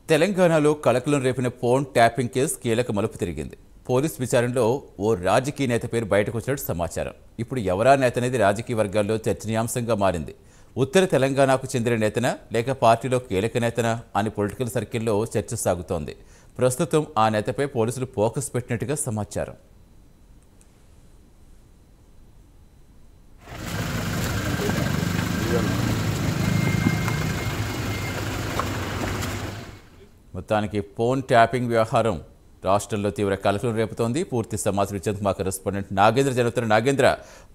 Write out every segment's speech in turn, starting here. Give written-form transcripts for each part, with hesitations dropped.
తెలంగాణలో కలకలం రేపిన phone tapping case కీలక మలుపు తిరిగింది. పోలీస్ విచారణలో ఓ రాజకీయ నేత పేరు బయటకు వచ్చినట్టు సమాచారం. ఇప్పుడు ఎవరా నేత అనేది రాజకీయ వర్గాల్లో చర్చనీయాంశంగా మారింది. ఉత్తర తెలంగాణకు చెందిన నేతనా లేక పార్టీలో కీలక నేతనా అని పొలిటికల్ సర్కిల్లో చర్చ సాగుతోంది. ప్రస్తుతం ఆ నేతపై పోలీసులు ఫోకస్ పెట్టినట్టుగా సమాచారం. మొత్తానికి ఫోన్ ట్యాపింగ్ వ్యవహారం రాష్ట్రంలో తీవ్ర కలకలం రేపుతోంది. పూర్తి సమాచారం ఇచ్చేందుకు మా కరెస్పాండెంట్ నాగేంద్ర జరుగుతున్న నాగేంద్ర,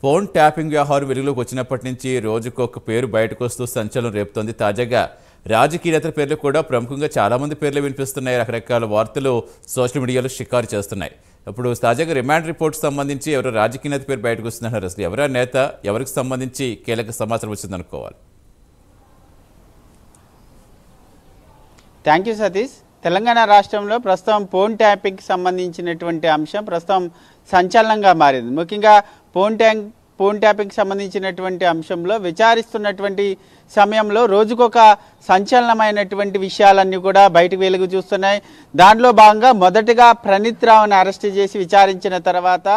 ఫోన్ ట్యాపింగ్ వ్యవహారం వెలుగులోకి వచ్చినప్పటి నుంచి రోజుకొక పేరు బయటకు వస్తూ సంచలనం రేపుతోంది. తాజాగా రాజకీయ నేతల పేర్లు కూడా ప్రముఖంగా చాలామంది పేర్లు వినిపిస్తున్నాయి. రకరకాల వార్తలు సోషల్ మీడియాలో షికారు చేస్తున్నాయి. ఇప్పుడు తాజాగా రిమాండ్ రిపోర్ట్ సంబంధించి ఎవరో రాజకీయ నేత పేరు బయటకు వస్తున్నారు. అసలు ఎవరా నేత, ఎవరికి సంబంధించి కీలక సమాచారం వచ్చిందనుకోవాలి? Thank you Satish. తెలంగాణ రాష్ట్రంలో ప్రస్తుతం ఫోన్ ట్యాపింగ్కి సంబంధించినటువంటి అంశం ప్రస్తుతం సంచలనంగా మారింది. ముఖ్యంగా ఫోన్ ట్యాపింగ్కి సంబంధించినటువంటి అంశంలో విచారిస్తున్నటువంటి సమయంలో రోజుకొక సంచలనమైనటువంటి విషయాలన్నీ కూడా బయటకు వెలుగు చూస్తున్నాయి. దాంట్లో భాగంగా మొదటగా ప్రణీత్ రావుని అరెస్ట్ చేసి విచారించిన తర్వాత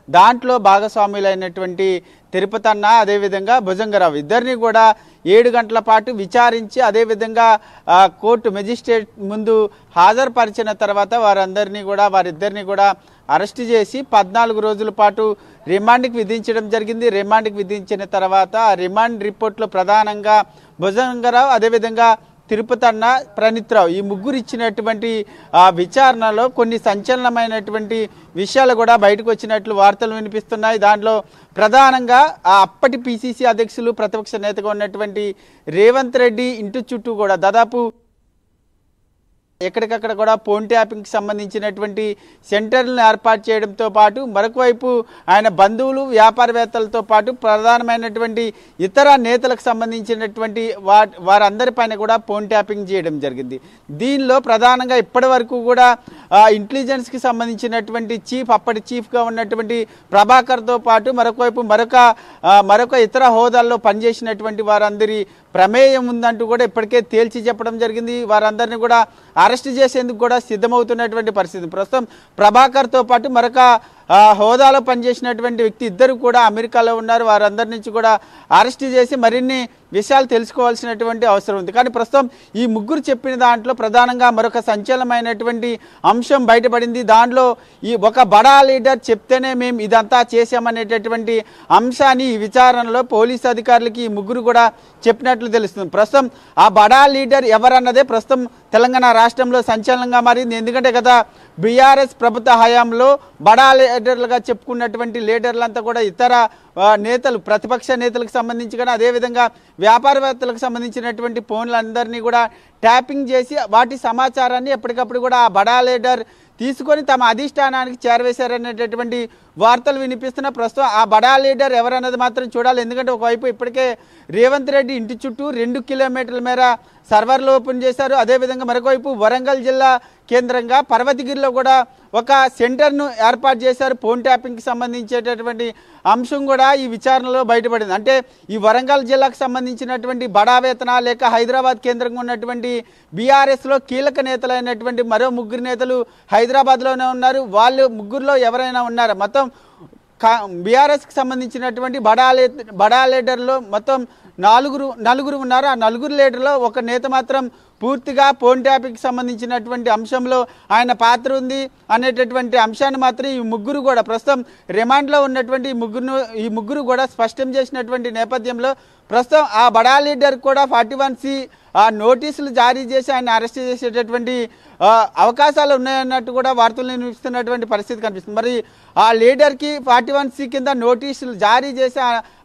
దాంట్లో భాగస్వాములైనటువంటి తిరుపతి అన్న అదేవిధంగా భుజంగరావు ఇద్దరిని కూడా 7 గంటల పాటు విచారించి అదేవిధంగా కోర్టు మెజిస్ట్రేట్ ముందు హాజరుపరిచిన తర్వాత వారిద్దరిని కూడా అరెస్ట్ చేసి 14 రోజుల పాటు రిమాండ్కి విధించడం జరిగింది. రిమాండ్కి విధించిన తర్వాత ఆ రిమాండ్ రిపోర్ట్లో ప్రధానంగా భుజంగరావు అదేవిధంగా తిరుపతి అన్న ప్రణీత్ రావు ఈ ముగ్గురు ఇచ్చినటువంటి విచారణలో కొన్ని సంచలనమైనటువంటి విషయాలు కూడా బయటకు వచ్చినట్లు వార్తలు వినిపిస్తున్నాయి. దాంట్లో ప్రధానంగా అప్పటి పిసిసి అధ్యక్షులు ప్రతిపక్ష నేతగా ఉన్నటువంటి రేవంత్ రెడ్డి ఇంటి చుట్టూ కూడా దాదాపు ఎక్కడికక్కడ కూడా ఫోన్ ట్యాపింగ్కి సంబంధించినటువంటి సెంటర్లను ఏర్పాటు చేయడంతో పాటు మరొక వైపు ఆయన బంధువులు వ్యాపారవేత్తలతో పాటు ప్రధానమైనటువంటి ఇతర నేతలకు సంబంధించినటువంటి వారందరిపైన కూడా ఫోన్ ట్యాపింగ్ చేయడం జరిగింది. దీనిలో ప్రధానంగా ఇప్పటి వరకు కూడా ఇంటెలిజెన్స్కి సంబంధించినటువంటి అప్పటి చీఫ్గా ఉన్నటువంటి ప్రభాకర్తో పాటు మరొక ఇతర హోదాల్లో పనిచేసినటువంటి వారందరి ప్రమేయం ఉందంటూ కూడా ఇప్పటికే తేల్చి చెప్పడం జరిగింది. వారందరినీ కూడా అరెస్ట్ చేసేందుకు కూడా సిద్ధమవుతున్నటువంటి పరిస్థితి. ప్రస్తుతం ప్రభాకర్తో పాటు మరొక హోదాలో పనిచేసినటువంటి వ్యక్తి ఇద్దరు కూడా అమెరికాలో ఉన్నారు. వారందరి నుంచి కూడా అరెస్ట్ చేసి మరిన్ని విషయాలు తెలుసుకోవాల్సినటువంటి అవసరం ఉంది. కానీ ప్రస్తుతం ఈ ముగ్గురు చెప్పిన దాంట్లో ప్రధానంగా మరొక సంచలనమైనటువంటి అంశం బయటపడింది. దాంట్లో ఈ ఒక బడా లీడర్ చెప్తేనే మేము ఇదంతా చేశామనేటటువంటి అంశాన్ని ఈ విచారణలో పోలీసు అధికారులకి ఈ ముగ్గురు కూడా చెప్పినట్లు తెలుస్తుంది. ప్రస్తుతం ఆ బడా లీడర్ ఎవరన్నదే ప్రస్తుతం తెలంగాణ రాష్ట్రంలో సంచలనంగా మారింది. ఎందుకంటే గత బీఆర్ఎస్ ప్రభుత్వ హయాంలో బడా లీడర్లుగా చెప్పుకున్నటువంటి లీడర్లంతా కూడా ఇతర నేతలు ప్రతిపక్ష నేతలకు సంబంధించి కానీ అదేవిధంగా వ్యాపారవేత్తలకు సంబంధించినటువంటి ఫోన్లందరినీ కూడా ట్యాపింగ్ చేసి వాటి సమాచారాన్ని ఎప్పటికప్పుడు కూడా ఆ బడా లీడర్ తీసుకొని తమ అధిష్టానానికి చేరవేశారనేటటువంటి వార్తలు వినిపిస్తున్న ప్రస్తుతం ఆ బడా లీడర్ ఎవరన్నది మాత్రం చూడాలి. ఎందుకంటే ఒకవైపు ఇప్పటికే రేవంత్ రెడ్డి ఇంటి చుట్టూ 2 కిలోమీటర్ల మేర సర్వర్లు ఓపెన్ చేశారు. అదేవిధంగా మరొకవైపు వరంగల్ జిల్లా కేంద్రంగా పర్వతగిరిలో కూడా ఒక సెంటర్ను ఏర్పాటు చేశారు. ఫోన్ ట్యాపింగ్కి సంబంధించేటటువంటి అంశం కూడా ఈ విచారణలో బయటపడింది. అంటే ఈ వరంగల్ జిల్లాకు సంబంధించినటువంటి బడా వేతన లేక హైదరాబాద్ కేంద్రంగా ఉన్నటువంటి బీఆర్ఎస్లో కీలక నేతలైనటువంటి మరో 3 నేతలు హైదరాబాద్లోనే ఉన్నారు. వాళ్ళు ముగ్గురులో ఎవరైనా ఉన్నారా? మొత్తం బీఆర్ఎస్కి సంబంధించినటువంటి బడా లీడర్లో మొత్తం నలుగురు ఉన్నారు. ఆ నలుగురు లీడర్లో ఒక నేత మాత్రం పూర్తిగా ఫోన్ ట్యాపింగ్కి సంబంధించినటువంటి అంశంలో ఆయన పాత్ర ఉంది అనేటటువంటి అంశాన్ని మాత్రం ఈ ముగ్గురు కూడా ప్రస్తుతం రిమాండ్లో ఉన్నటువంటి ఈ ముగ్గురు కూడా స్పష్టం చేసినటువంటి నేపథ్యంలో ప్రస్తుతం ఆ బడా లీడర్ కూడా 41C నోటీసులు జారీ చేసి ఆయన అరెస్ట్ చేసేటటువంటి అవకాశాలు ఉన్నాయన్నట్టు కూడా వార్తలు వినిపిస్తున్నటువంటి పరిస్థితి కనిపిస్తుంది. మరి ఆ లీడర్కి 41C కింద నోటీసులు జారీ చేసి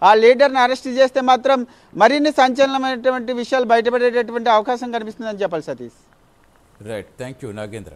ఆ లీడర్ని అరెస్ట్ చేస్తే మాత్రం మరిన్ని సంచలనమైనటువంటి విషయాలు బయటపడేటటువంటి అవకాశం కనిపిస్తుందని చెప్పాలి Satish. Right, thank you Nagendra.